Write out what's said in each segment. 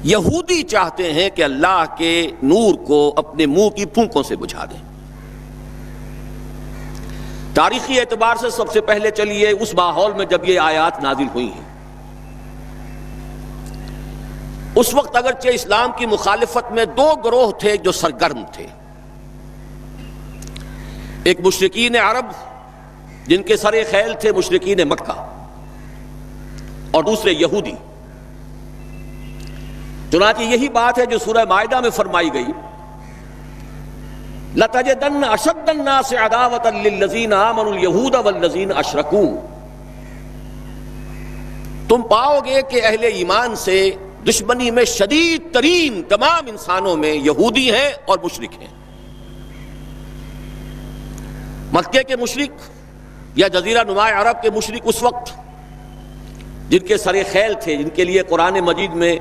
یہودی چاہتے ہیں کہ اللہ کے نور کو اپنے منہ کی پھونکوں سے بجھا دیں۔ تاریخی اعتبار سے سب سے پہلے چلیے اس ماحول میں جب یہ آیات نازل ہوئی ہیں، اس وقت اگرچہ اسلام کی مخالفت میں دو گروہ تھے جو سرگرم تھے، ایک مشرکین عرب جن کے سر خیل تھے مشرکین مکہ، اور دوسرے یہودی۔ چنانچہ یہی بات ہے جو سورہ مائدہ میں فرمائی گئی، لَتَجِدَنَّ أَشَدَّ النَّاسِ عَدَاوَةً لِلَّذِينَ آمَنُوا الْيَهُودَ وَالَّذِينَ أَشْرَكُوا، تم پاؤ گے کہ اہل ایمان سے دشمنی میں شدید ترین تمام انسانوں میں یہودی ہیں اور مشرک ہیں۔ مکے کے مشرک یا جزیرہ نما عرب کے مشرک اس وقت جن کے سر خیل تھے، جن کے لیے قرآن مجید میں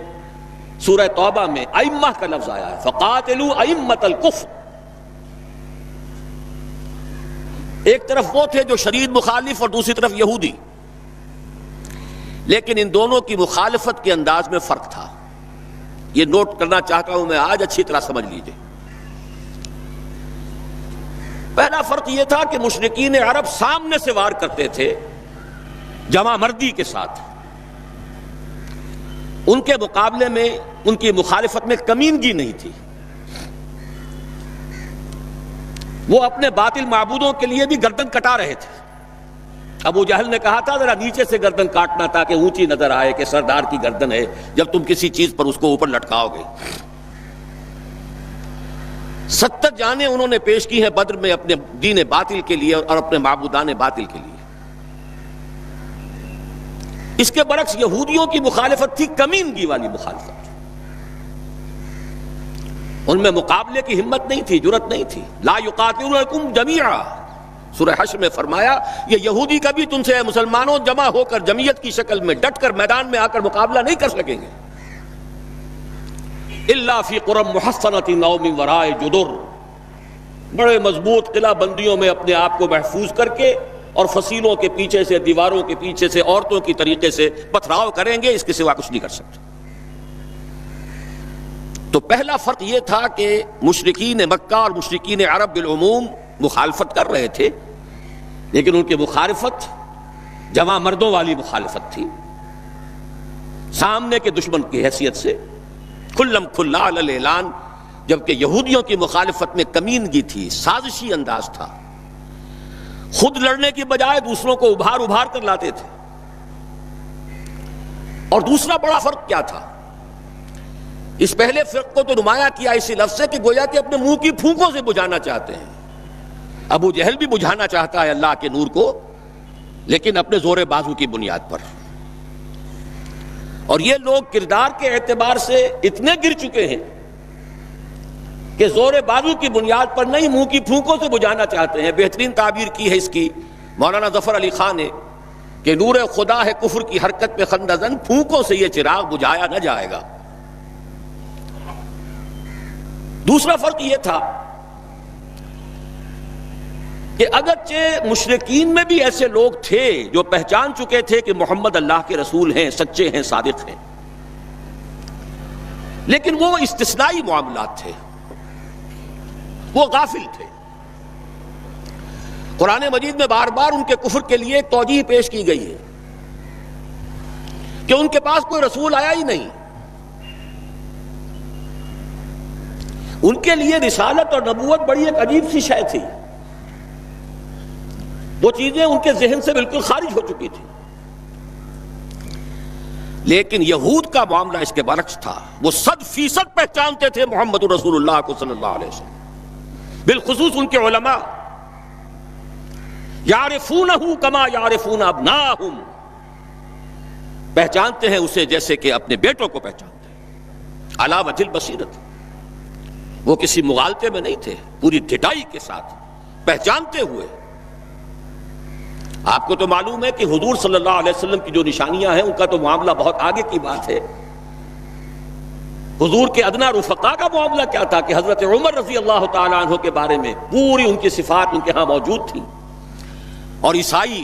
سورہ توبہ میں ائمہ کا لفظ آیا ہے، فَقَاتِلُوا أَئِمَّةَ الْكُفْرِ، ایک طرف وہ تھے جو شدید مخالف اور دوسری طرف یہودی، لیکن ان دونوں کی مخالفت کے انداز میں فرق تھا۔ یہ نوٹ کرنا چاہتا ہوں میں آج، اچھی طرح سمجھ لیجئے۔ پہلا فرق یہ تھا کہ مشرکین عرب سامنے سے وار کرتے تھے جمع مردی کے ساتھ، ان کے مقابلے میں ان کی مخالفت میں کمینگی نہیں تھی۔ وہ اپنے باطل معبودوں کے لیے بھی گردن کٹا رہے تھے۔ ابو جہل نے کہا تھا ذرا نیچے سے گردن کاٹنا تاکہ اونچی نظر آئے کہ سردار کی گردن ہے جب تم کسی چیز پر اس کو اوپر لٹکاؤ گے۔ 70 جانیں انہوں نے پیش کی ہیں بدر میں اپنے دین باطل کے لیے اور اپنے معبودان باطل کے لیے۔ اس کے برعکس یہودیوں کی مخالفت تھی کمینگی والی مخالفت، ان میں مقابلے کی ہمت نہیں تھی، جرأت نہیں تھی۔ لا یقاتلونکم جمیعا، سورہ حشر میں فرمایا یہ یہودی کبھی تم سے مسلمانوں جمع ہو کر جمعیت کی شکل میں ڈٹ کر میدان میں آ کر مقابلہ نہیں کر سکیں گے۔ الا فی قری محصنۃ او من وراء جدر، بڑے مضبوط قلعہ بندیوں میں اپنے آپ کو محفوظ کر کے اور فصیلوں کے پیچھے سے، دیواروں کے پیچھے سے، عورتوں کی طریقے سے پتھراؤ کریں گے، اس کے سوا کچھ نہیں کر سکتے۔ تو پہلا فرق یہ تھا کہ مشرکین مکہ اور مشرکین عرب بالعموم مخالفت کر رہے تھے، لیکن ان کی مخالفت جمع مردوں والی مخالفت تھی، سامنے کے دشمن کی حیثیت سے کھلم کھلا علی الاعلان، جبکہ یہودیوں کی مخالفت میں کمینگی تھی، سازشی انداز تھا، خود لڑنے کی بجائے دوسروں کو ابھار ابھار کر لاتے تھے۔ اور دوسرا بڑا فرق کیا تھا؟ اس پہلے فرق کو تو نمایاں کیا اسی لفظ سے کہ گویا کہ اپنے منہ کی پھونکوں سے بجھانا چاہتے ہیں۔ ابو جہل بھی بجھانا چاہتا ہے اللہ کے نور کو، لیکن اپنے زور بازو کی بنیاد پر۔ اور یہ لوگ کردار کے اعتبار سے اتنے گر چکے ہیں کہ زور بازو کی بنیاد پر نہیں، منہ کی پھونکوں سے بجھانا چاہتے ہیں۔ بہترین تعبیر کی ہے اس کی مولانا ظفر علی خان نے کہ نور خدا ہے کفر کی حرکت پہ خندہ زن، پھونکوں سے یہ چراغ بجھایا نہ جائے گا۔ دوسرا فرق یہ تھا کہ اگرچہ مشرکین میں بھی ایسے لوگ تھے جو پہچان چکے تھے کہ محمد اللہ کے رسول ہیں، سچے ہیں، صادق ہیں، لیکن وہ استثنائی معاملات تھے، وہ غافل تھے۔ قرآن مجید میں بار بار ان کے کفر کے لیے ایک توجیہ پیش کی گئی ہے کہ ان کے پاس کوئی رسول آیا ہی نہیں، ان کے لیے رسالت اور نبوت بڑی ایک عجیب سی شے تھی، وہ چیزیں ان کے ذہن سے بالکل خارج ہو چکی تھی۔ لیکن یہود کا معاملہ اس کے برعکس تھا، وہ 100% پہچانتے تھے محمد رسول اللہ کو صلی اللہ علیہ وسلم، بالخصوص ان کے علماء، یعرفونہ کما یعرفون ابناہم، پہچانتے ہیں اسے جیسے کہ اپنے بیٹوں کو پہچانتے ہیں، علی وجہ البصیرۃ، وہ کسی مغالطے میں نہیں تھے، پوری ڈٹائی کے ساتھ پہچانتے ہوئے۔ آپ کو تو معلوم ہے کہ حضور صلی اللہ علیہ وسلم کی جو نشانیاں ہیں ان کا تو معاملہ بہت آگے کی بات ہے۔ حضور کے ادنا رفقا کا معاملہ کیا تھا کہ حضرت عمر رضی اللہ تعالیٰ عنہ کے بارے میں پوری ان کی صفات ان کے ہاں موجود تھیں، اور عیسائی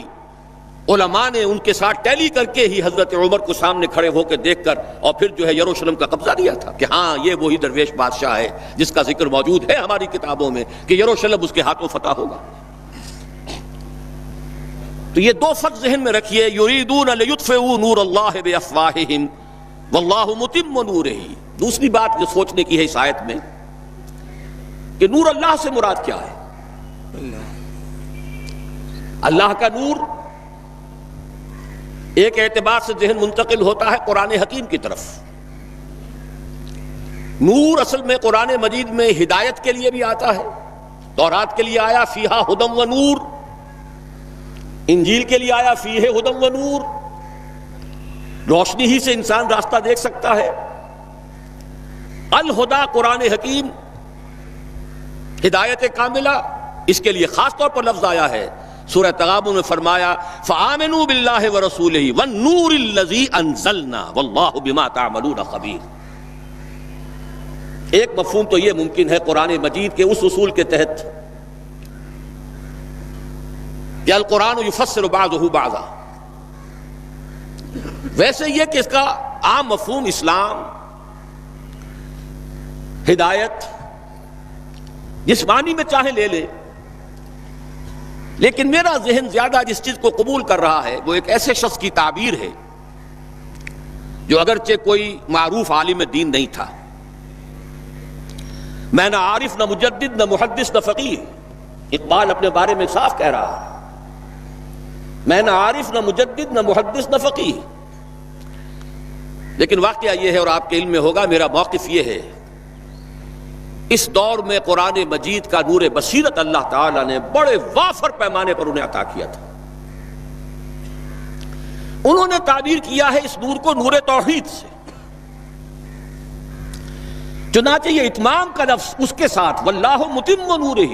علماء نے ان کے ساتھ ٹیلی کر کے ہی حضرت عمر کو سامنے کھڑے ہو کے دیکھ کر اور پھر جو ہے یروشلم کا قبضہ دیا تھا کہ ہاں یہ وہی درویش بادشاہ ہے جس کا ذکر موجود ہے ہماری کتابوں میں کہ یروشلم اس کے ہاتھوں فتح ہوگا۔ تو یہ دو فرق ذہن میں رکھیے، یریدون لیطفئوا نور اللہ بافواہہم واللہ متم نورہ۔ دوسری بات جو سوچنے کی ہے اس آیت میں کہ نور اللہ سے مراد کیا ہے؟ اللہ کا نور ایک اعتبار سے ذہن منتقل ہوتا ہے قرآن حکیم کی طرف۔ نور اصل میں قرآن مجید میں ہدایت کے لیے بھی آتا ہے، تورات کے لیے آیا فیہا ہدی و نور، انجیل کے لیے آیا فیہ ہدی و نور، روشنی ہی سے انسان راستہ دیکھ سکتا ہے۔ الہدا قرآن حکیم، ہدایت کاملہ، اس کے لیے خاص طور پر لفظ آیا ہے۔ سورہ تغابن میں فرمایا فآمنوا باللہ ورسولہ والنور الذی انزلنا واللہ بما تعملون خبیر۔ ایک مفہوم تو یہ ممکن ہے قرآن مجید کے اس اصول کے تحت کہ القرآن یفسر بعضہ بعضا، ویسے یہ کہ اس کا عام مفہوم اسلام، ہدایت، جس معنی میں چاہے لے لے، لیکن میرا ذہن زیادہ جس چیز کو قبول کر رہا ہے وہ ایک ایسے شخص کی تعبیر ہے جو اگرچہ کوئی معروف عالم دین نہیں تھا، میں نہ عارف نہ مجدد نہ محدث نہ فقیہ، اقبال اپنے بارے میں صاف کہہ رہا ہے، میں نہ عارف نہ مجدد نہ محدث نہ فقیہ، لیکن واقعہ یہ ہے اور آپ کے علم میں ہوگا، میرا موقف یہ ہے اس دور میں قرآن مجید کا نور بصیرت اللہ تعالیٰ نے بڑے وافر پیمانے پر انہیں عطا کیا تھا۔ انہوں نے تعبیر کیا ہے اس نور کو نور توحید سے، چنانچہ یہ اتمام کا لفظ اس کے ساتھ واللہ متم نورہ،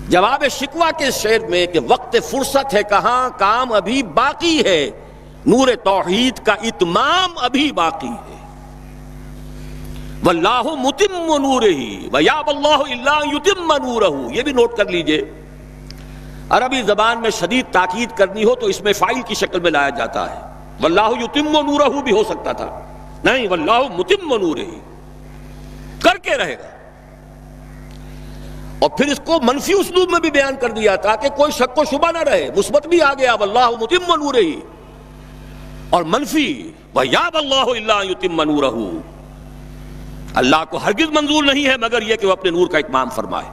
جواب شکوہ کے شعر میں کہ وقت فرصت ہے کہاں کام ابھی باقی ہے، نور توحید کا اتمام ابھی باقی ہے۔ واللہ متم نورہ ویابی اللہ الا ان یتم نورہ، یہ بھی نوٹ کر لیجئے، عربی زبان میں شدید تاکید کرنی ہو تو اس میں فاعل کی شکل میں لایا جاتا ہے، واللہ یتم نورہ بھی ہو سکتا تھا، نہیں واللہ متم نورہ، کر کے رہے گا۔ اور پھر اس کو منفی اسلوب میں بھی بیان کر دیا تھا کہ کوئی شک و شبہ نہ رہے، مثبت بھی آ گیا واللہ متم نورہ، اور منفی ویابی اللہ الا ان یتم نورہ، اللہ کو ہرگز منظور نہیں ہے مگر یہ کہ وہ اپنے نور کا اتمام فرمائے۔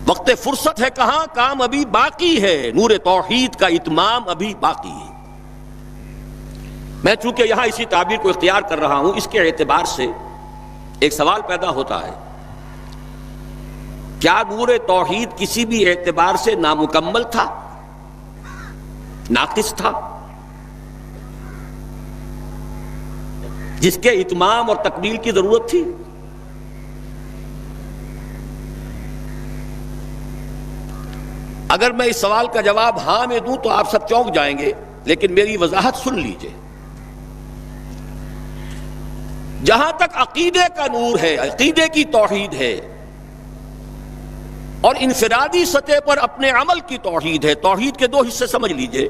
وقت فرصت ہے کہاں کام ابھی باقی ہے، نور توحید کا اتمام ابھی باقی ہے۔ میں چونکہ یہاں اسی تعبیر کو اختیار کر رہا ہوں، اس کے اعتبار سے ایک سوال پیدا ہوتا ہے، کیا نور توحید کسی بھی اعتبار سے نامکمل تھا، ناقص تھا، جس کے اتمام اور تکمیل کی ضرورت تھی؟ اگر میں اس سوال کا جواب ہاں میں دوں تو آپ سب چونک جائیں گے، لیکن میری وضاحت سن لیجئے۔ جہاں تک عقیدے کا نور ہے، عقیدے کی توحید ہے، اور انفرادی سطح پر اپنے عمل کی توحید ہے، توحید کے دو حصے سمجھ لیجئے۔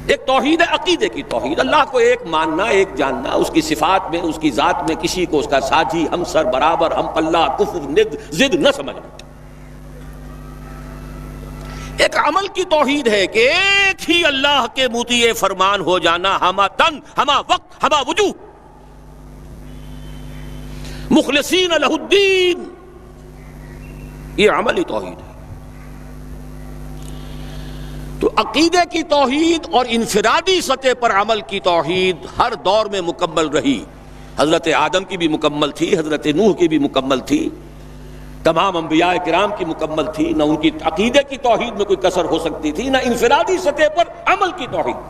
ایک توحید ہے عقیدے کی توحید، اللہ کو ایک ماننا، ایک جاننا، اس کی صفات میں، اس کی ذات میں کسی کو اس کا ساتھی، ہمسر، برابر، ہم پلہ، کفر، ند، ضد نہ سمجھنا۔ ایک عمل کی توحید ہے کہ ایک ہی اللہ کے مطیع فرمان ہو جانا، ہما تن، ہما وقت، ہما وجوہ، مخلصین لہ الدین، یہ عملی توحید ہے۔ تو عقیدے کی توحید اور انفرادی سطح پر عمل کی توحید ہر دور میں مکمل رہی، حضرت آدم کی بھی مکمل تھی، حضرت نوح کی بھی مکمل تھی، تمام انبیاء کرام کی مکمل تھی، نہ ان کی عقیدے کی توحید میں کوئی کسر ہو سکتی تھی، نہ انفرادی سطح پر عمل کی توحید۔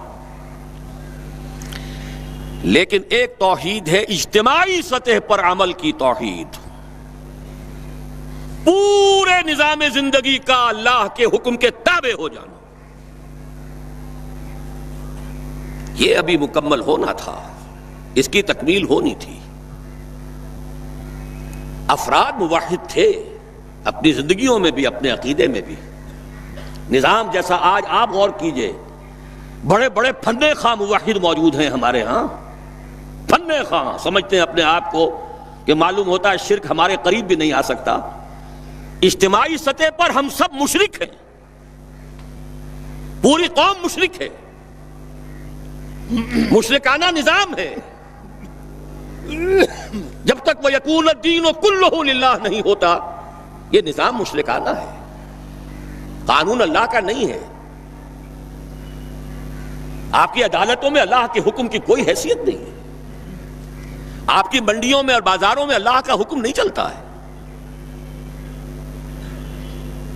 لیکن ایک توحید ہے اجتماعی سطح پر عمل کی توحید، پورے نظام زندگی کا اللہ کے حکم کے تابع ہو جانا، یہ ابھی مکمل ہونا تھا، اس کی تکمیل ہونی تھی۔ افراد موحد تھے اپنی زندگیوں میں بھی، اپنے عقیدے میں بھی. نظام جیسا آج آپ غور کیجئے، بڑے بڑے فنے خواہ موحد موجود ہیں ہمارے ہاں، فنے خواہ سمجھتے ہیں اپنے آپ کو کہ معلوم ہوتا ہے شرک ہمارے قریب بھی نہیں آ سکتا. اجتماعی سطح پر ہم سب مشرک ہیں، پوری قوم مشرک ہے، مشرکانہ نظام ہے. جب تک وہ یکون الدین کلہ للہ نہیں ہوتا یہ نظام مشرکانہ ہے، قانون اللہ کا نہیں ہے. آپ کی عدالتوں میں اللہ کے حکم کی کوئی حیثیت نہیں ہے، آپ کی منڈیوں میں اور بازاروں میں اللہ کا حکم نہیں چلتا ہے.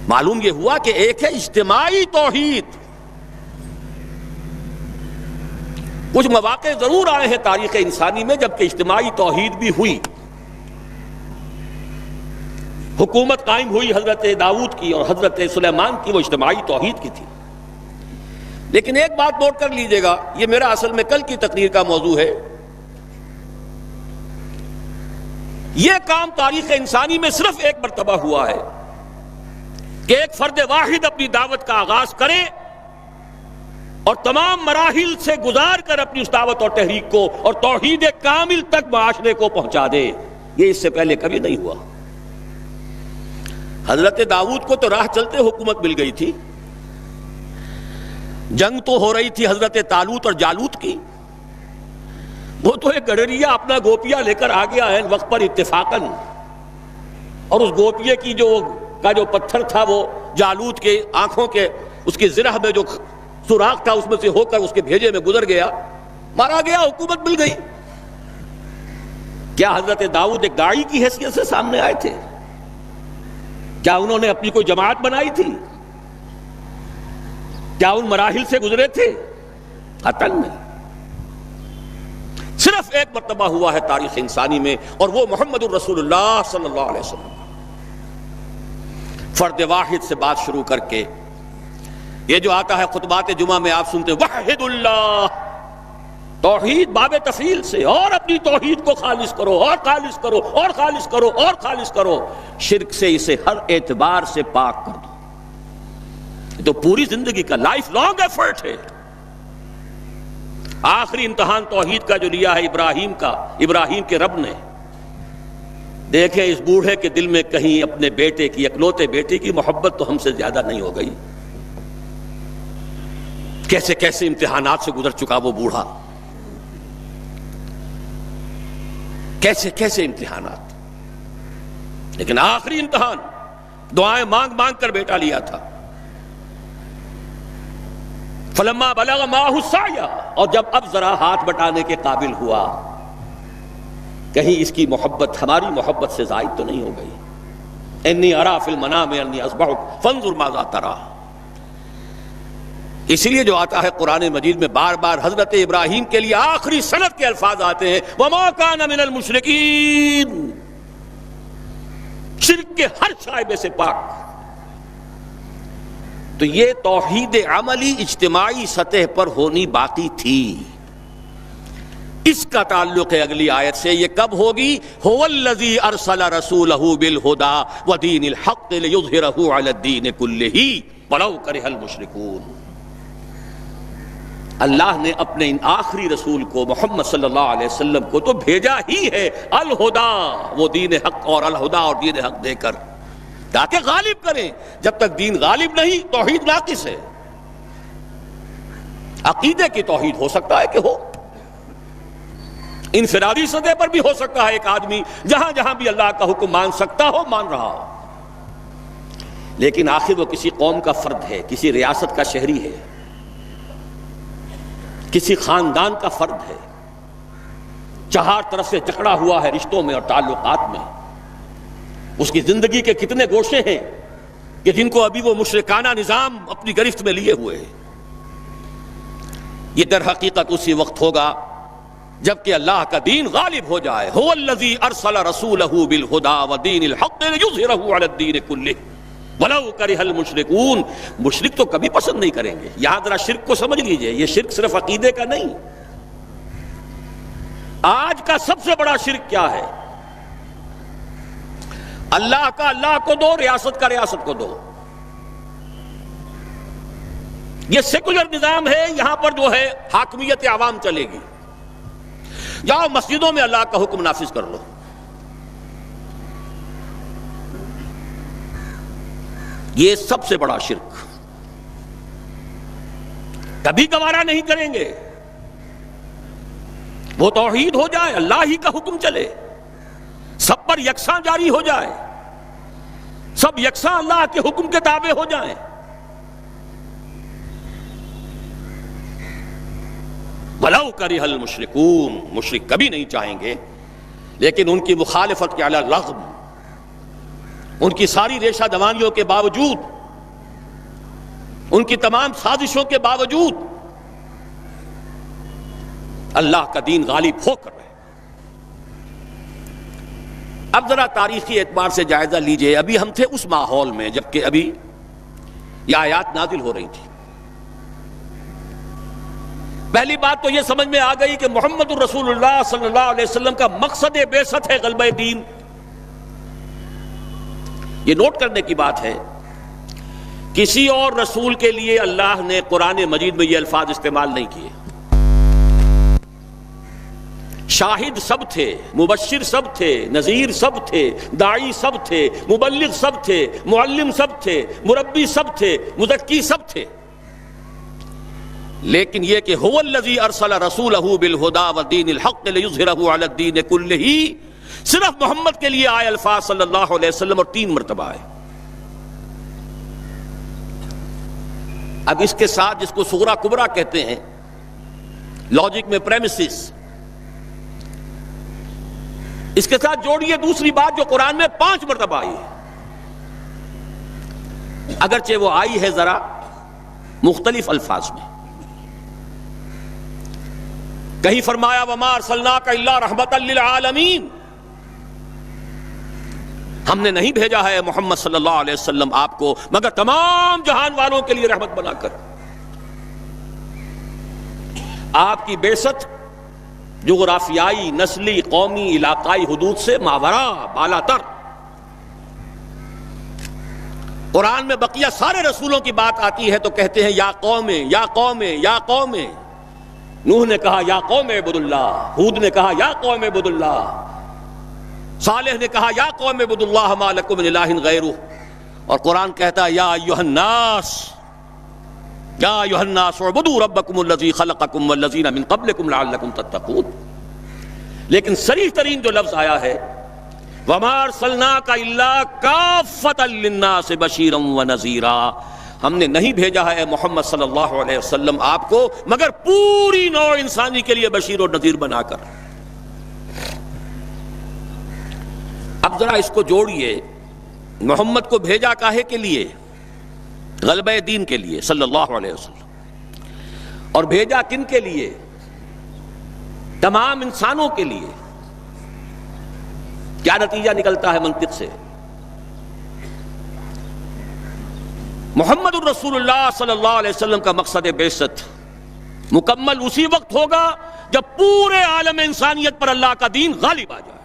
معلوم یہ ہوا کہ ایک ہے اجتماعی توحید. کچھ مواقع ضرور آئے ہیں تاریخ انسانی میں جبکہ اجتماعی توحید بھی ہوئی، حکومت قائم ہوئی حضرت داؤد کی اور حضرت سلیمان کی، وہ اجتماعی توحید کی تھی. لیکن ایک بات نوٹ کر لیجئے گا، یہ میرا اصل میں کل کی تقریر کا موضوع ہے. یہ کام تاریخ انسانی میں صرف ایک مرتبہ ہوا ہے کہ ایک فرد واحد اپنی دعوت کا آغاز کرے اور تمام مراحل سے گزار کر اپنی اس دعوت اور تحریک کو اور توحید کامل تک معاشرے کو پہنچا دے. یہ اس سے پہلے کبھی نہیں ہوا. حضرت داؤد کو تو راہ چلتے حکومت مل گئی تھی، جنگ تو ہو رہی تھی حضرت طالوت اور جالوت کی. وہ تو ایک گڈریا اپنا گوپیا لے کر آ گیا ہے وقت پر اتفاقاً، اور اس گوپیے کی جو پتھر تھا وہ جالوت کے آنکھوں کے اس کی زرہ میں جو سوراخ تھا اس میں سے ہو کر اس کے بھیجے میں گزر گیا، مارا گیا، حکومت مل گئی. کیا حضرت داؤد ایک داعی کی حیثیت سے سامنے آئے تھے؟ کیا انہوں نے اپنی کوئی جماعت بنائی تھی؟ کیا ان مراحل سے گزرے تھے؟ قطعاً نہیں. صرف ایک مرتبہ ہوا ہے تاریخ انسانی میں، اور وہ محمد الرسول اللہ صلی اللہ علیہ وسلم. فرد واحد سے بات شروع کر کے یہ جو آتا ہے خطبات جمعہ میں آپ سنتے وحد اللہ، توحید باب تفعیل سے، اور اپنی توحید کو خالص کرو اور خالص کرو اور خالص کرو اور خالص کرو، شرک سے اسے ہر اعتبار سے پاک کر دو. یہ تو پوری زندگی کا لائف لانگ ایفرٹ ہے. آخری امتحان توحید کا جو لیا ہے ابراہیم کے رب نے. دیکھیں اس بوڑھے کے دل میں کہیں اپنے بیٹے کی، اکلوتے بیٹے کی محبت تو ہم سے زیادہ نہیں ہو گئی. کیسے کیسے امتحانات سے گزر چکا وہ بوڑھا، کیسے کیسے امتحانات. لیکن آخری امتحان دعائیں مانگ مانگ کر بیٹا لیا تھا. فلما بلغ معہ السعی، اور جب اب ذرا ہاتھ بٹانے کے قابل ہوا، کہیں اس کی محبت ہماری محبت سے زائد تو نہیں ہو گئی. انی ارا فی المنام انی اذبحک فانظر ماذا تری. اسی لیے جو آتا ہے قرآن مجید میں بار بار حضرت ابراہیم کے لیے آخری سند کے الفاظ آتے ہیں وما کان من المشرکین، شرک کے ہر شائبے سے پاک. تو یہ توحید عملی اجتماعی سطح پر ہونی باقی تھی. اس کا تعلق ہے اگلی آیت سے. یہ کب ہوگی؟ هو الذی ارسل رسولہ بالہدی ودین الحق لیظہرہ علی الدین کلہ ولو کرہ المشرکون. اللہ نے اپنے ان آخری رسول کو محمد صلی اللہ علیہ وسلم کو تو بھیجا ہی ہے الہدا، وہ دین حق اور الہدا اور دین حق دے کر تاکہ غالب کریں. جب تک دین غالب نہیں توحید ناقص ہے. عقیدے کی توحید ہو سکتا ہے کہ ہو، انفرادی سطح پر بھی ہو سکتا ہے ایک آدمی جہاں جہاں بھی اللہ کا حکم مان سکتا ہو مان رہا ہو، لیکن آخر وہ کسی قوم کا فرد ہے، کسی ریاست کا شہری ہے، کسی خاندان کا فرد ہے، چار طرف سے جکڑا ہوا ہے رشتوں میں اور تعلقات میں. اس کی زندگی کے کتنے گوشے ہیں کہ جن کو ابھی وہ مشرکانہ نظام اپنی گرفت میں لیے ہوئے ہیں. یہ در حقیقت اسی وقت ہوگا جبکہ اللہ کا دین غالب ہو جائے. هو الذی ارسل رسولہ بالہدی ودین الحق لیظہرہ علی الدین کلہ ولو کرہ المشرکون. مشرک تو کبھی پسند نہیں کریں گے. یہاں ذرا شرک کو سمجھ لیجئے، یہ شرک صرف عقیدے کا نہیں. آج کا سب سے بڑا شرک کیا ہے؟ اللہ کا اللہ کو دو، ریاست کا ریاست کو دو. یہ سیکولر نظام ہے، یہاں پر جو ہے حاکمیت عوام چلے گی. جاؤ مسجدوں میں اللہ کا حکم نافذ کر لو. یہ سب سے بڑا شرک، کبھی گوارا نہیں کریں گے. وہ توحید ہو جائے، اللہ ہی کا حکم چلے، سب پر یکساں جاری ہو جائے، سب یکساں اللہ کے حکم کے تابع ہو جائیں. وَلَوْ كَرِهَ الْمُشْرِكُونَ، مشرک کبھی نہیں چاہیں گے، لیکن ان کی مخالفت کے علی الرغم، ان کی ساری ریشہ دوانیوں کے باوجود، ان کی تمام سازشوں کے باوجود اللہ کا دین غالب ہو کر رہے. اب ذرا تاریخی اعتبار سے جائزہ لیجئے. ابھی ہم تھے اس ماحول میں جبکہ ابھی یہ آیات نازل ہو رہی تھی. پہلی بات تو یہ سمجھ میں آ گئی کہ محمد الرسول اللہ صلی اللہ علیہ وسلم کا مقصد بعثت ہے غلبہ دین. یہ نوٹ کرنے کی بات ہے، کسی اور رسول کے لیے اللہ نے قرآن مجید میں یہ الفاظ استعمال نہیں کیے. شاہد سب تھے، مبشر سب تھے، نذیر سب تھے، داعی سب تھے، مبلغ سب تھے، معلم سب تھے، مربی سب تھے، مزکی سب تھے. لیکن یہ کہ هو الذی ارسل رسولہ بالہدی ودین الحق لیظہرہ علی الدین کلہ، صرف محمد کے لیے آئے الفاظ صلی اللہ علیہ وسلم، اور 3 مرتبہ آئے. اب اس کے ساتھ جس کو صغرا کبرا کہتے ہیں لاجک میں پریمیسز، اس کے ساتھ جوڑیے دوسری بات جو قرآن میں 5 مرتبہ آئی ہے، اگرچہ وہ آئی ہے ذرا مختلف الفاظ میں. کہیں فرمایا وَمَا أَرْسَلْنَاكَ إِلَّا رَحْمَةً لِّلْعَالَمِينَ، ہم نے نہیں بھیجا ہے محمد صلی اللہ علیہ وسلم آپ کو مگر تمام جہان والوں کے لیے رحمت بنا کر. آپ کی بعثت جغرافیائی، نسلی، قومی، علاقائی حدود سے ماورا، بالا تر. قرآن میں بقیہ سارے رسولوں کی بات آتی ہے تو کہتے ہیں یا قوم یا قوم یا قوم. نوح نے کہا یا قوم اعبدوا اللہ، ہود نے کہا یا قوم اعبدوا اللہ، صالح نے کہا یا قوم اعبدوا اللہ ما لکم من الہ غیرہ. اور قرآن کہتا ہے یا ایھا الناس، یا ایھا الناس اعبدوا ربکم الذی خلقکم والذین من قبلکم لعلکم تتقون. لیکن صریح ترین جو لفظ آیا ہے وما ارسلناک الا کافۃ للناس بشیرا ونذیرا، ہم نے نہیں بھیجا ہے محمد صلی اللہ علیہ وسلم آپ کو مگر پوری نوع انسانی کے لیے بشیر اور نذیر بنا کر. اب ذرا اس کو جوڑیے، محمد کو بھیجا کاہے کے لیے؟ غلبہ دین کے لیے صلی اللہ علیہ وسلم. اور بھیجا کن کے لیے؟ تمام انسانوں کے لیے. کیا نتیجہ نکلتا ہے منطق سے؟ محمد الرسول اللہ صلی اللہ علیہ وسلم کا مقصد بعثت مکمل اسی وقت ہوگا جب پورے عالم انسانیت پر اللہ کا دین غالب آ جائے.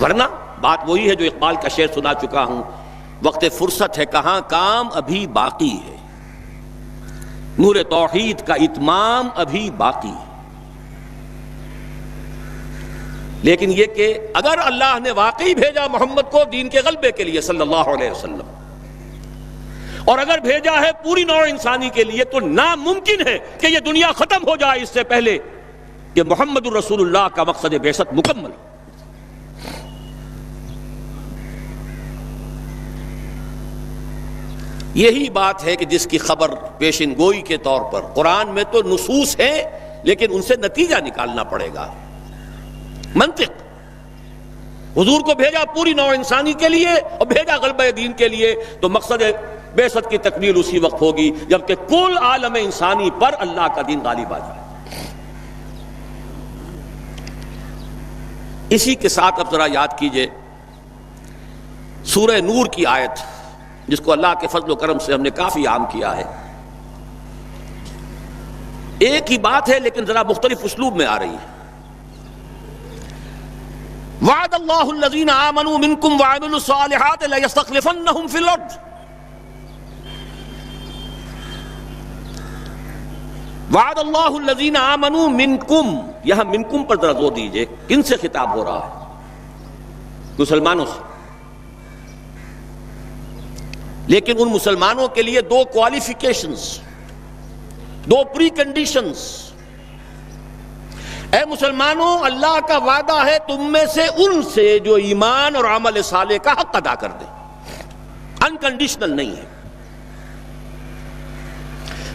ورنہ بات وہی ہے جو اقبال کا شعر سنا چکا ہوں، وقت فرصت ہے کہاں کام ابھی باقی ہے، نور توحید کا اتمام ابھی باقی ہے. لیکن یہ کہ اگر اللہ نے واقعی بھیجا محمد کو دین کے غلبے کے لیے صلی اللہ علیہ وسلم، اور اگر بھیجا ہے پوری نوع انسانی کے لیے، تو ناممکن ہے کہ یہ دنیا ختم ہو جائے اس سے پہلے کہ محمد الرسول اللہ کا مقصد بعثت مکمل ہو. یہی بات ہے کہ جس کی خبر پیشن گوئی کے طور پر قرآن میں تو نصوص ہیں، لیکن ان سے نتیجہ نکالنا پڑے گا. منطق، حضور کو بھیجا پوری نوع انسانی کے لیے اور بھیجا غلبہ دین کے لیے، تو مقصد بعثت کی تکمیل اسی وقت ہوگی جبکہ کل عالم انسانی پر اللہ کا دین غالب آ جائے. اسی کے ساتھ اب ذرا یاد کیجئے سورہ نور کی آیت، جس کو اللہ کے فضل و کرم سے ہم نے کافی عام کیا ہے. ایک ہی بات ہے لیکن ذرا مختلف اسلوب میں آ رہی ہے. وعد اللہ الذین آمنوا منکم وعملوا الصالحات لیستخلفنہم فی الارض. وعد اللہ الذین آمنوا منکم، یہاں منکم پر ذرا زور دیجئے. کن سے خطاب ہو رہا ہے؟ مسلمانوں سے. لیکن ان مسلمانوں کے لیے دو کوالیفیکیشنز، دو پری کنڈیشنز. اے مسلمانوں، اللہ کا وعدہ ہے تم میں سے ان سے جو ایمان اور عمل صالح کا حق ادا کر دے، انکنڈیشنل نہیں ہے.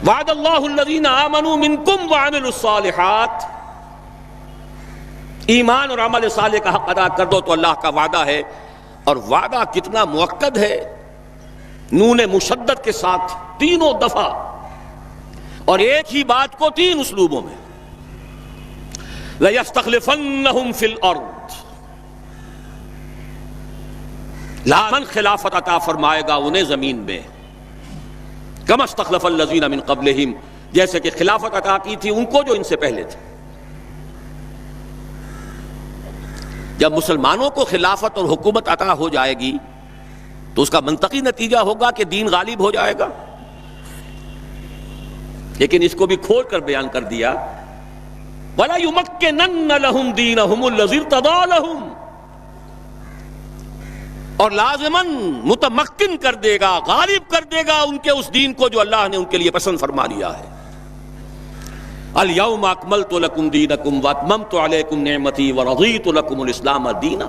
وعد اللہ الذین آمنوا منکم وعملوا الصالحات، ایمان اور عمل صالح کا حق ادا کر دو تو اللہ کا وعدہ ہے. اور وعدہ کتنا مؤکد ہے، نون مشدد کے ساتھ تینوں دفعہ، اور ایک ہی بات کو تین اسلوبوں میں. لَيَسْتَخْلِفَنَّهُمْ فِي الْأَرْضِ، لامن خلافت عطا فرمائے گا انہیں زمین میں. كَمَا اسْتَخْلَفَ الَّذِينَ مِن قَبْلِهِمْ، جیسے کہ خلافت عطا کی تھی ان کو جو ان سے پہلے تھے. جب مسلمانوں کو خلافت اور حکومت عطا ہو جائے گی تو اس کا منطقی نتیجہ ہوگا کہ دین غالب ہو جائے گا. لیکن اس کو بھی کھول کر بیان کر دیا، وَلَا يُمَكِّنَنَّ لَهُمْ دِينَهُمُ الَّذِي ارْتَضَىٰ لَهُمْ، اور لازماً متمکن کر دے گا، غالب کر دے گا ان کے اس دین کو جو اللہ نے ان کے لیے پسند فرما لیا ہے. الْيَوْمَ أَكْمَلْتُ لَكُمْ دِينَكُمْ وَأَتْمَمْتُ عَلَيْكُمْ نِعْمَتِي وَرَضِيتُ لَكُمُ الْإِسْلَامَ دِينًا.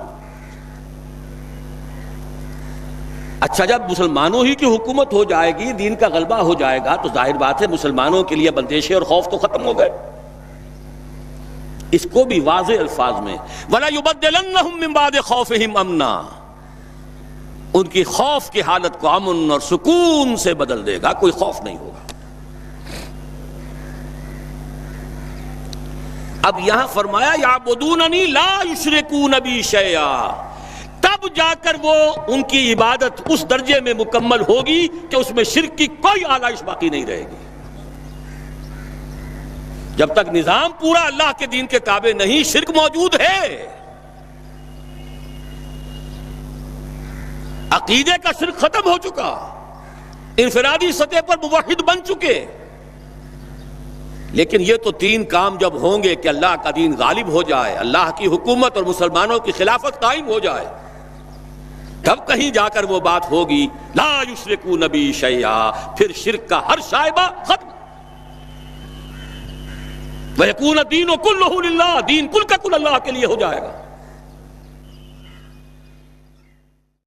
اچھا، جب مسلمانوں ہی کی حکومت ہو جائے گی، دین کا غلبہ ہو جائے گا، تو ظاہر بات ہے مسلمانوں کے لیے بندشیں اور خوف تو ختم ہو گئے. اس کو بھی واضح الفاظ میں وَلَا يُبَدِّلَنَّهُم مِّن بَعْدِ خَوْفِهِمْ أَمْنًا، ان کی خوف کی حالت کو امن اور سکون سے بدل دے گا، کوئی خوف نہیں ہوگا. اب یہاں فرمایا یعبدوننی لا یشرکون بی شیئا، تب جا کر وہ ان کی عبادت اس درجے میں مکمل ہوگی کہ اس میں شرک کی کوئی آلائش باقی نہیں رہے گی. جب تک نظام پورا اللہ کے دین کے تابع نہیں، شرک موجود ہے. عقیدے کا شرک ختم ہو چکا، انفرادی سطح پر موحد بن چکے. لیکن یہ تو تین کام جب ہوں گے کہ اللہ کا دین غالب ہو جائے، اللہ کی حکومت اور مسلمانوں کی خلافت قائم ہو جائے، تب کہیں جا کر وہ بات ہوگی لا یشرکون بی شیئا، پھر شرک کا ہر شائبہ ختم. وَيَكُونَ الدِّينُ كُلُّهُ لِلَّهِ، دین کل کا کل اللہ کے لیے ہو جائے گا.